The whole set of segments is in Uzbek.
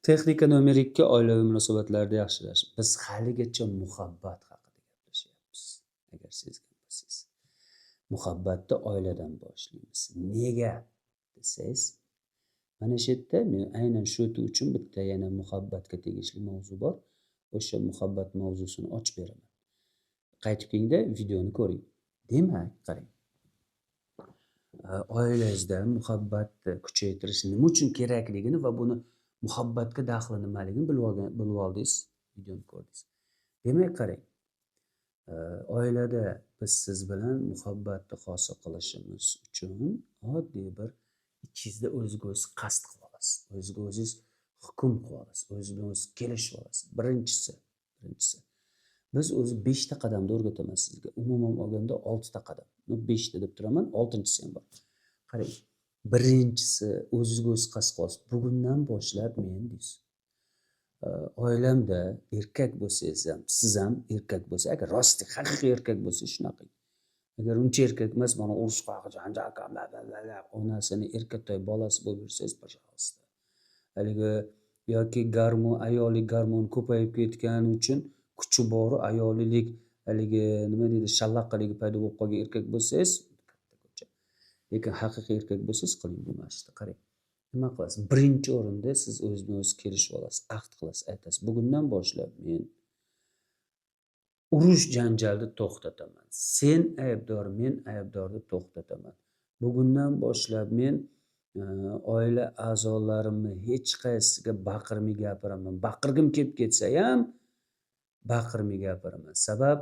Texnika nomer 2 oilaviy munosabatlarni yaxshilash. Biz haligacha muhabbat haqida gaplashyapmiz. Agar sezgan bo'lsangiz. Muhabbatni oiladan boshlaymiz. Nega desangiz, mana shu yerda men aynan shu uchun bitta yana muhabbatga tegishli mavzu bor. O'sha muhabbat mavzusini ochib beraman. Qaytib kelingda videoni ko'ring. Demak, qarang. Oilangizda muhabbatni kuchaytirish nima uchun kerakligini va buni muhabbatga daxli nimaligini bilib oldingiz, videoni ko'rdingiz. Demak, qarang. Oilada biz siz bilan muhabbatni hosil qilishimiz uchun oddiy bir ichingizda o'zingizga o'zingiz qasd qilib olasiz. O'zingizga o'zingiz hukm qilib olasiz. O'zingizga o'zingiz kelishib olasiz. Birinchisi. Biz o'zi 5 ta qadamni o'rgataman sizga. Umuman olganda 6 ta qadam. 5 ta deb turaman, 6-chisi ham bor. Qarang. Birinchisi o'zingizga o'zingiz qasd qilasiz. Bugundan boshlab men deysiz. Oilamda erkak bo'lsangiz ham, siz ham erkak bo'lsa, agar rost haqiqiy erkak bo'lsa shunaqa. Agar uncha erkak emas, mana urush qo'yib, janjal qilib, onasini erkaktoy bolasi bo'lib yursangiz, пожалуйста. Haligi yoki ayollik garmon ko'payib ketgani uchun kuchi bor ayollik haligi nima deydi, shallaqaligi paydo bo'lib qolgan erkak bo'lsangiz, lekin haqiqiy erkak bo'lsangiz qiling bu mashqni. Qarang. Nima qilasiz? Birinchi o'rinda siz o'zingiz o'zingiz kelishib olasiz, aqd qilasiz, aytasiz. Bugundan boshlab men urush janjalni to'xtataman. Sen aybdor, men aybdorni to'xtataman. Bugundan boshlab men oila a'zolarimni hech qaysiga baqirmay gapiraman. Baqirgim kelib ketsa ham baqirmay gapiraman. Sabab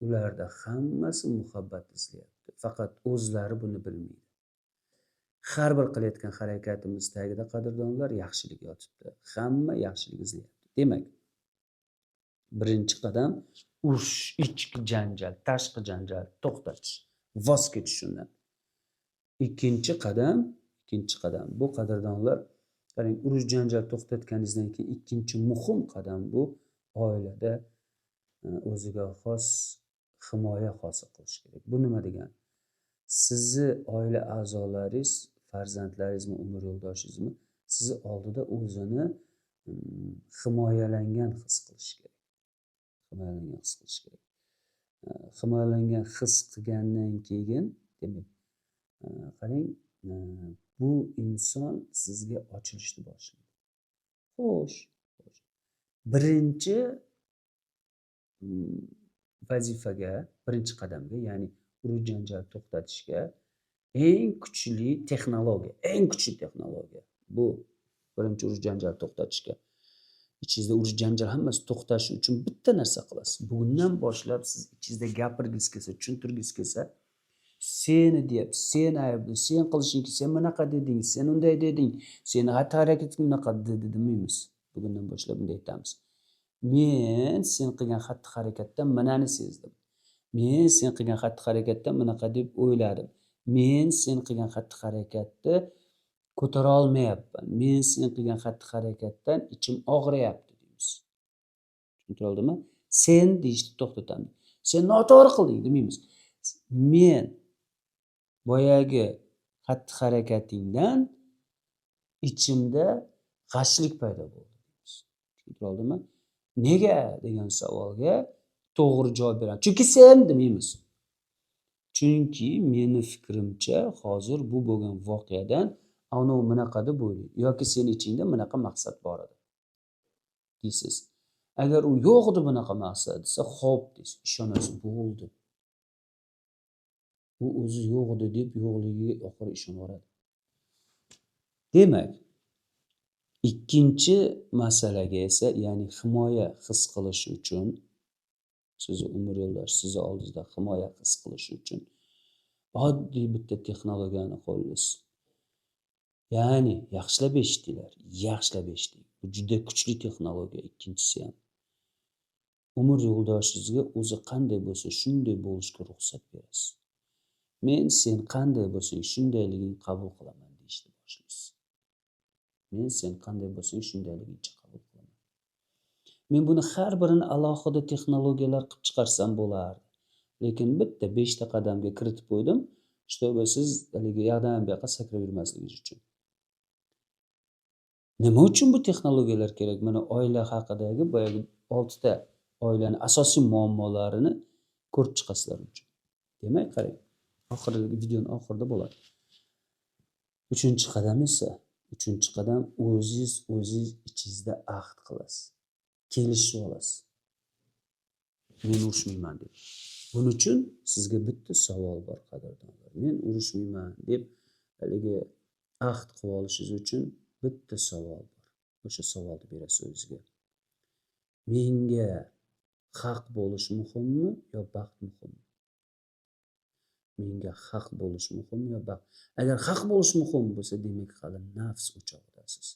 ularda hammasi muhabbat izlayapti. Faqat o'zlari buni bilmaydi. Har bir qilayotgan harakatimiz tagida qadrdonlar yaxshilik yotibdi. Hamma yaxshilik izlayapti. Demak, birinchi qadam urush, ichki janjal, tashqi janjal to'xtatish, voz kechish undan. Ikkinchi qadam bu qadrdonlar, qarang, urush janjal to'xtatganingizdan keyin ikkinchi muhim qadam bu oilada o'ziga xos himoya hosil qilish kerak. Bu nima degani? Sizni oila a'zolaringiz, farzandlaringizmi, umr yo'ldoshingizmi sizni oldida o'zini himoyalangan his qilish kerak. Himoyalangan his qilgandan keyin, demak, qarang, bu inson sizga ochilishni boshlaydi. Xo'sh. Birinchi vazifaga, birinchi qadamga, ya'ni urush janjal to'xtatishga eng kuchli texnologiya bu birinchi urush janjal to'xtatishga. Ichingizda urush janjal hammasi to'xtashi uchun bitta narsa qilasiz. Bugundan boshlab siz ichingizda gapirgingiz kelsa, tushuntirgingiz kelsa, seni deyapsiz, sen aybli, sen qilishingki, sen bunaqa deding, sen unday deding, seni xatti-harakating bunaqa dedi demaymiz. Bugundan boshlab bunday aytamiz. Men sen qilgan xatti-harakatdan nimani sezdim. Men sen qilgan xatti-harakatdan bunaqa deb o'yladim. Men sen qilgan xatti-harakatni ko'tara olmayapman. Men sen qilgan xatti-harakatdan ichim og'riyapti deymiz. Tushuntira oldimmi? Sen deyishni to'xtatamiz. Sen noto'g'ri qilding demaymiz. Men boyagi xatti-harakatingdan ichimda g'ashlik paydo bo'ldi deymiz. Tushuntira oldimmi? Nega degan savolga to'g'ri javob beramiz. Chunki sen demaymiz. Chunki meni fikrimcha hozir bu bo'lgan voqeadan ana bunaqa deb o'ylaydi yoki seni ichingda bunaqa maqsad bor edi deysiz. Agar u yo'q edi bunaqa maqsad desa, xo'p deysiz, ishonasiz, bo'ldi. U o'zi yo'q edi deb yo'qligiga oxiri ishonaveradi. Demak, ikkinchi masalaga esa, ya'ni himoya his qilish uchun, sizni umr yo'ldosh sizni oldingizda himoya his qilish uchun oddiy bitta texnologiyani qo'llaysiz. Ya'ni yaxshilab eshitinglar, Bu juda kuchli texnologiya, ikkinchisi ham. Umr yo'ldoshingizga o'zi qanday bo'lsa, shunday bo'lishga ruxsat berasiz. Men sen qanday bo'lsang, shundayligingni qabul qilaman deyishni boshlaysiz. Men sen qanday bo'lsang, shundayligingcha qabul qilaman. Men buni har birini alohida texnologiyalar qilib chiqarsam bo'lardi. Lekin bitta 5 ta qadamga kiritib qo'ydim, чтобы siz haligi yoqdan bu yoqqa sakrab yurmasligingiz uchun. Nima uchun bu texnologiyalar kerak? Mana oila haqidagi boyagi 6 ta oilani asosiy muammolarini ko'rib chiqasizlar uchun. Demak, qarang. Oxirgi videoning oxirida bo'ladi. 3-qadam esa, 3-qadam o'ziz ichingizda ahd qilasiz. Kelishib olasiz. Men urushmayman deb. Buning uchun sizga bitta savol bor, qadrdonlar. Men urushmayman deb haligi ahd qilib olishingiz uchun bitta savol bor. O'sha savolni berasiz o'zingizga. Menga haq bo'lish muhimmi yo baxt muhimmi? Menga haq bo'lish muhimmi yo baxt? Agar haq bo'lish muhim bo'lsa, demak hali nafs o'chog'idasiz.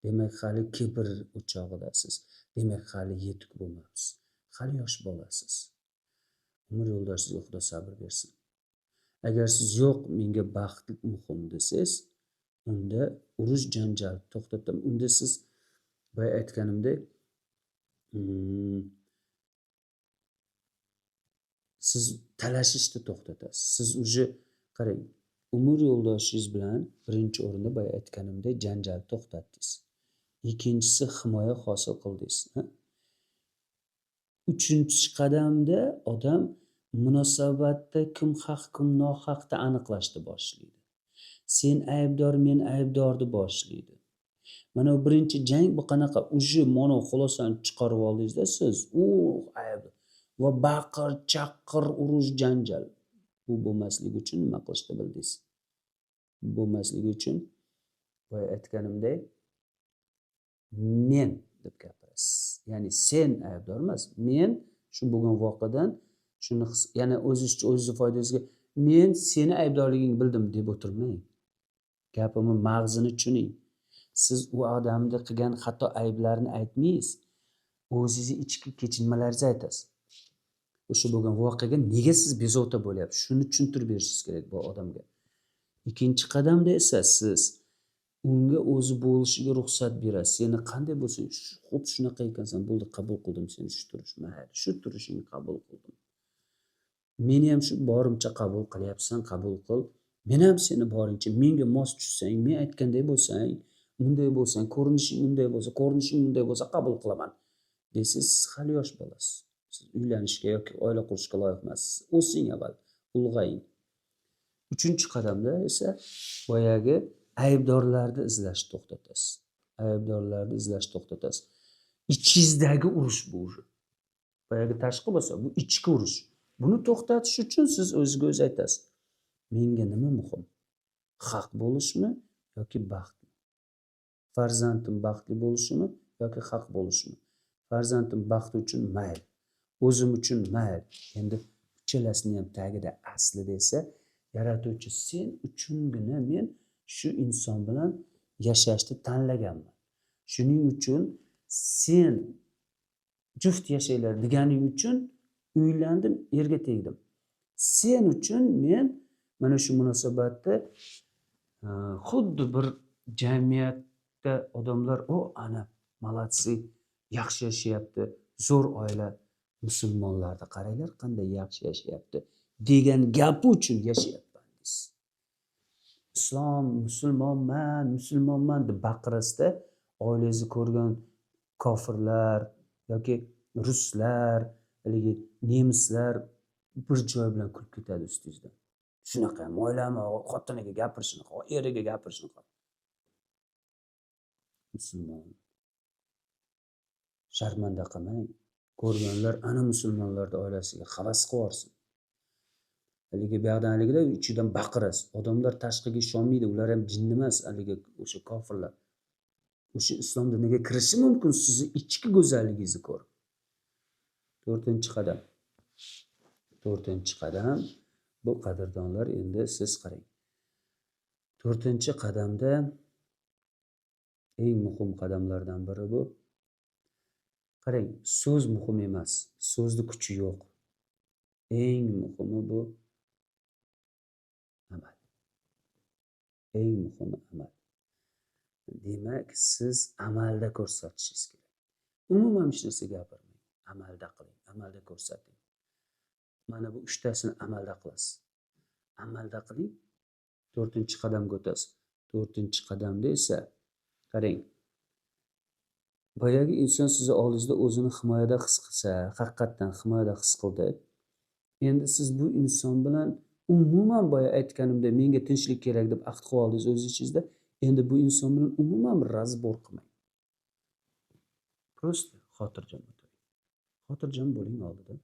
Demak hali kibr o'chog'idasiz. Demak hali yetuk bo'lmabsiz. Hali yosh bolasiz. Umr yo'ldoshingiz Xudo sabr bersin. Agar siz yo'q, menga baxt muhim desangiz, unda urush janjal to'xtatam. Unda siz boya aytganimdek siz talashishni to'xtatasiz. Siz уже qarang, umr yo'ldoshingiz bilan birinchi o'rinda boya aytganimdek janjal to'xtatdingiz. Ikkinchisi himoya hosil qildingiz. 3-qadamda odam munosabatda kim haq, kim nohaqni aniqlashni boshlaydi. Sen aybdor, men aybdorni boshlaydi. Mana birinchi jang bu qanaqa? Uje mono xulosani chiqarib oldingizda siz, ayb va baqir, chaqir, urush, janjal. Bu bo'lmasligi uchun nima qilishni bildingiz? Bo'lmasligi uchun boya aytganimdek men deb gapirasiz. Ya'ni sen aybdor emas, men shu bo'lgan voqeadan shuni yana o'zingiz foydangizga men seni aybdorligingni bildim deb o'tirmang. Gapimni mag'zini tushuning. Siz u odamni qilgan xato ayblarini aytmaysiz. O'zingizni ichki kechinmalaringizni aytasiz. O'sha bo'lgan voqeaga nega siz bezovta bo'lyapsiz? Shuni tushuntirib berishingiz kerak bu odamga. Ikkinchi qadamda esa siz unga o'zi bo'lishiga ruxsat berasiz. Seni qanday bo'lsang, xuddi shunaqa ekansan, bo'ldi, qabul qildim seni shu turish, mayli, shu turishingni qabul qildim. Meni ham shu borimcha qabul qilyapsan, qabul qil. Men ham seni boringcha menga mos tushsang, men aytganday bo'lsang, bunday bo'lsang, ko'rinishing bunday bo'lsa, ko'rinishing bunday bo'lsa qabul qilaman. Deysiz, siz hali yosh bolasiz. Siz uylanishga yoki oila qurishga loyiq emassiz. O'sing avval, ulg'aying. 3-qadamda esa boyagi aybdorlarni izlashni to'xtatasiz. Aybdorlarni izlashni to'xtatasiz. Ichingizdagi urush bu. Boyagi tashqi bo'lsa, bu ichki urush. Buni to'xtatish uchun siz o'zingizga o'zi aytasiz. Menga nima muhim? Haq bo'lishmi yoki baxtmi? Farzandim baxtli bo'lishimi yoki haq bo'lishimi? Farzandim baxti uchun mayl. O'zim uchun mayl. Endi uchalasini ham tagida aslida esa yaratuvchi sen uchungina men shu inson bilan yashashni tanlaganman. Shuning uchun sen juft yashaylar deganing uchun uylandim, erga tegdim. Sen uchun men mana shu munosabatda xuddi bir jamiyatda odamlar ana malatsi, yaxshi yashayapti, zo'r oila, musulmonlarni qaranglar qanday yaxshi yashayapti degan gapi uchun yashayapman siz. Islom, musulmonman deb baqirasizda, oilangizni ko'rgan kofirlar yoki ruslar, haligi nemislar bir joy bilan kulib ketadi ustingizdan. Shunaqa ham oilami, xotiniga gapirishni, eriga gapirishni. Musulmon. Sharmanda qilmang. Ko'rganlar ana musulmonlarning oilasiga havas qilib haligi bu yoqdan haligida ichidan baqirasiz. Odamlar tashqiga ishonmaydi, ular ham jinn emas, haligi o'sha kofirlar. O'sha islom diniga kirishi mumkin sizni ichki go'zalligingizni ko'rib. 4-qadam. 4-qadam bu qadrdonlar, endi siz qarang. 4-qadamda eng muhim qadamlardan biri bu. Qarang, so'z muhim emas. So'zning kuchi yo'q. Eng muhimi bu amal. Eng muhimi amal. Demak, siz amalda ko'rsatishingiz kerak. Umuman hech narsa gapirmang. Amalda qiling, amalda ko'rsating. Mana bu 3tasini amalda qilasiz. Amalda qiling. 4-qadamga o'tasiz. 4-qadamda esa qarang, boyagi inson sizni oldingizda o'zini himoyada his qilsa, haqiqatdan himoyada his qildi. Endi siz bu inson bilan umuman boya aytganimdek menga tinchlik kerak deb ahd qilib oldingiz o'z ichingizda. Endi bu inson bilan umuman razbor qilmang. Просто xotirjam o'tiring. Xotirjam bo'ling oldida.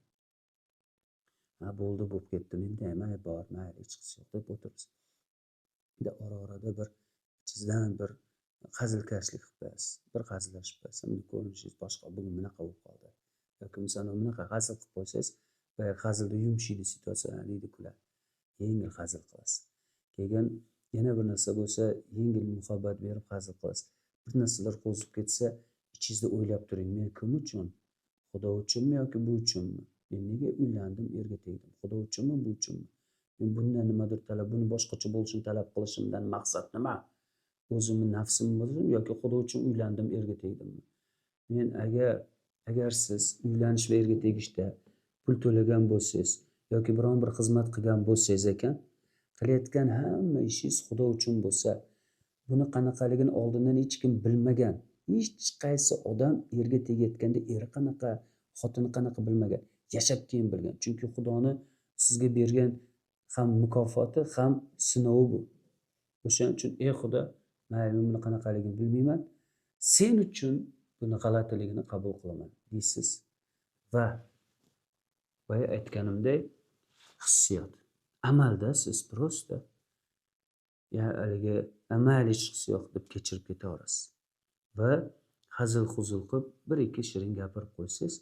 Ha bo'ldi, bo'lib ketdi, menda ham bor, mayli, hech qisi yo'q deb o'tiribsiz. Endi ora-orada bir ichingizdan bir hazilkashlik qilib qo'yasiz. Bir hazillashib qo'yasiz. Buni ko'rinishingiz boshqa, bugun bunaqa bo'lib qoldi. Yoki masalan bunaqa hazil qilib qo'ysangiz, boya hazilda yumshaydi situatsiyalar deydi kuladi. Yengil hazil qilasiz. Keyin yana bir narsa bo'lsa, yengil muhabbat berib hazil qilasiz. Bir narsalar qo'zib ketsa, ichingizda o'ylab turing, men kim uchun? Xudo uchunmi yoki bu uchunmi? Men nega uylandim, erga tegdim? Xudo uchunmi, bu uchunmi? Men bundan nimadir talab, buni boshqacha bo'lishini talab qilishimdan maqsad nima? O'zimni nafsimni buzdim yoki Xudo uchun uylandim, erga tegdimmi? Men agar siz uylanish va erga tegishda pul to'lagan bo'lsangiz yoki biron bir xizmat qilgan bo'lsangiz ekan, qilayotgan hamma ishingiz Xudo uchun bo'lsa, buni qanaqaligini oldindan hech kim bilmagan, hech qaysi odam erga tegayotganda eri qanaqa, xotini qanaqa bilmagan, yashab keyin bilgan. Chunki Xudoni sizga bergan ham mukofoti, ham sinovi bu. O'shaning uchun ey Xudo, mayli men buni qanaqaligini bilmayman, sen uchun buni g'alatiligini qabul qilaman deysiz. Va boya aytganimdek, hissiyot. Amalda siz просто haligi amal hech qisi yo'q deb kechirib ketaverasiz. Va hazil-huzul qilib bir ikki shirin gapirib qo'ysangiz,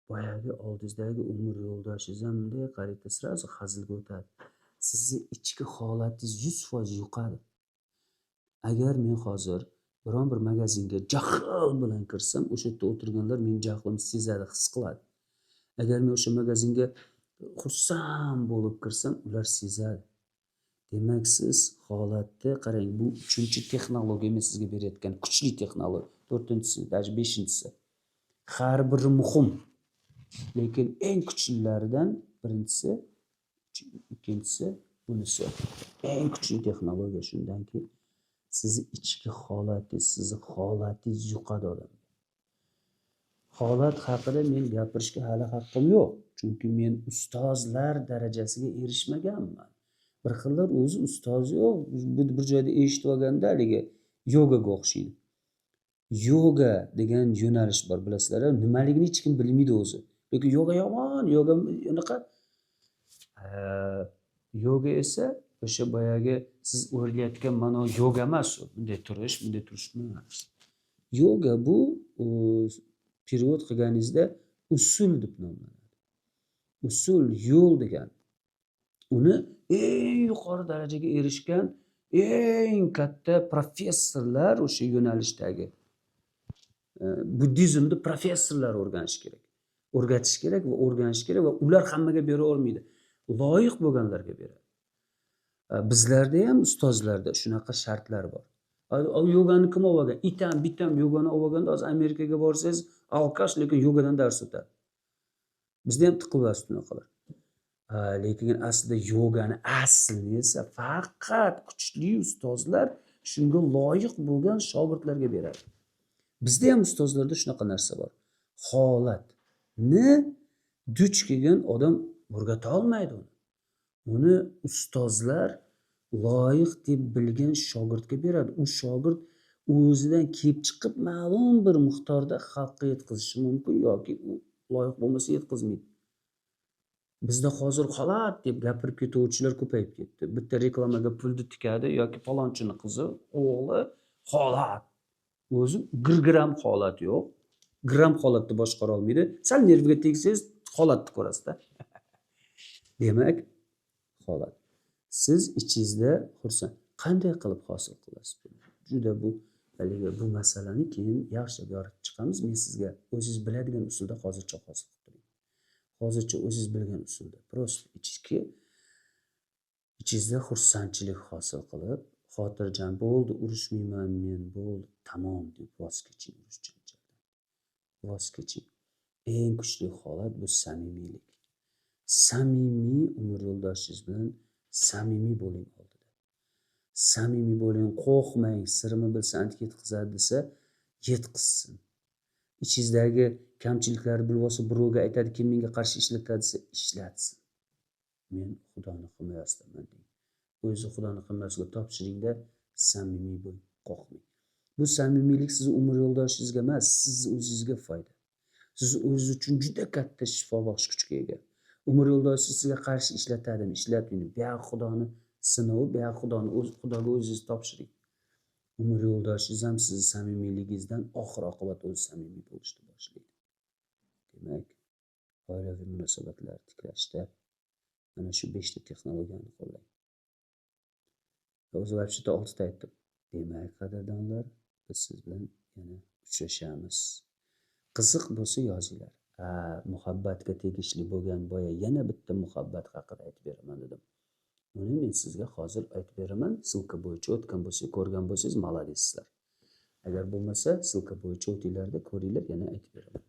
boyagi oldingizdagi umr yo'ldoshingiz ham bunday qaraydi, sразу hazilga o'tadi. Sizni ichki holatingiz 100% yo'qadi. Agar men hozir biron bir magazinga jahl bilan kirsam, o'sha yerda o'tirganlar men jahlimni sezadi, his qiladi. Agar men o'sha magazinga xursand bo'lib kirsam, ular sezadi. Demak, siz holatni qarang, bu 3-texnologiya men sizga berayotgan kuchli texnologiya, 4-si, даже 5-si. Har biri muhim. Lekin eng kuchlilaridan birinchisi, ikkinchisi bunisi. Eng kuchli texnologiya shundanki, sizni ichki holatingiz, sizni holatingiz yo'qadi odam. Holat haqida men gapirishga hali haqqim yo'q. Chunki men ustozlar darajasiga erishmaganman. Bir xillar o'zi ustoz yo'q, bir joyda eshitib olganda haligi yogaga o'xshaydi. Yoga degan yo'nalish bor, bilasizlar, nimaligini hech kim bilmaydi o'zi. Lekin yoga yomon, yoga unaqa. Yoga esa o'sha boyagi siz o'rganayotgan mana yoga emas u. Bunday turish emas. Yoga bu perevod qilganingizda usul deb nomlanadi. Usul yo'l degan. Uni eng yuqori darajaga erishgan eng katta professorlar o'sha yo'nalishdagi buddizmni professorlar o'rgatish kerak va o'rganish kerak va ular hammaga bera olmaydi. Loyiq bo'lganlarga beradi. Bizlarda ham ustozlarda shunaqa shartlar bor. Yogani kim olgan? Itam, bitam yogani olganda hozir Amerikaga borsangiz, alkash lekin yogadan dars o'tadi. Bizda ham tiqilmas bunaqalar. Lekin aslida yogani aslini esa faqat kuchli ustozlar shunga loyiq bo'lgan shogirdlarga beradi. Bizda ham ustozlarda shunaqa narsa bor. Holatni duch kelgan odam o'rgata olmaydi uni. Uni ustozlar loyiq deb bilgan shogirdga beradi. U shogird o'zidan kelib chiqib ma'lum bir miqdorda xalqqa yetkazishi mumkin yoki u loyiq bo'lmasa yetkazmaydi. Bizda hozir holat deb gapirib ketuvchilar ko'payib ketdi. Bitta reklamaga pulni tikadi yoki palonchini qizi, o'g'li holat. O'zi gram holat yo'q. Gram holatni boshqara olmaydi. Sal nervga tegsangiz holatni ko'rasiz-da. Demak, holat. Siz ichingizda xursand. Qanday qilib hosil qilasiz buni? Juda bu masalani keyin yaxshilab yoritib chiqamiz. Men sizga o'zingiz biladigan usulda hozircha hosil qilib beraman. Hozircha o'zingiz bilgan usulda. Просто ichingizda xursandchilik hosil qilib, xotirjam bo'ldi, urushmayman men, bo'ldi, tamom deb voz keching urush janjaldan. Voz keching. Eng kuchli holat bu samimiylik. Samimiy umr yo'ldoshingiz bilan samimiy bo'ling oldida. Samimiy bo'ling, qo'rqmang, sirimni bilsa ancha yetkazadi desa, yetkazsin. ichingizdagi kamchiliklarni bilib olsa, birovga aytadi, kim menga qarshi ishlatadi desa, ishlatsin. Men Xudoni himoyasidaman deng. O'zi Xudoni himoyasiga topshiringda, samimiy bo'ling, qo'rqmang. Bu samimiylik sizni umr yo'ldoshingizga emas, siz o'zingizga foyda. Siz o'zingiz uchun juda katta shifobaxsh kuchga ega. Umr yo'ldoshingiz sizga qarshi ishlatadimi, ishlatmaydi. Bu Xudoni sinovi, bu Xudoni Xudoga o'zingizni topshiring. Umr yo'ldoshingiz ham sizni samimiylingizdan oxir oqibat o'zi samimiy bo'lishni boshlaydi. Demak, oilaviy munosabatlarni tiklashda mana shu 5 ta texnologiyani qo'llang. O'zi вообще-то 6 ta aytdim. Demak, qadrdonlar, biz siz bilan yana uchrashamiz. Qiziq bo'lsa yozinglar. Muhabbatga tegishli bo'lgan boya yana bitta muhabbat haqida aytib beraman dedim. Uni men sizga hozir aytib beraman. Silka bo'yicha o'tgan bo'lsa, ko'rgan bo'lsangiz, maladesizlar. Agar bo'lmasa, silka bo'yicha o'tinglarda ko'ringlar, yana aytib beraman.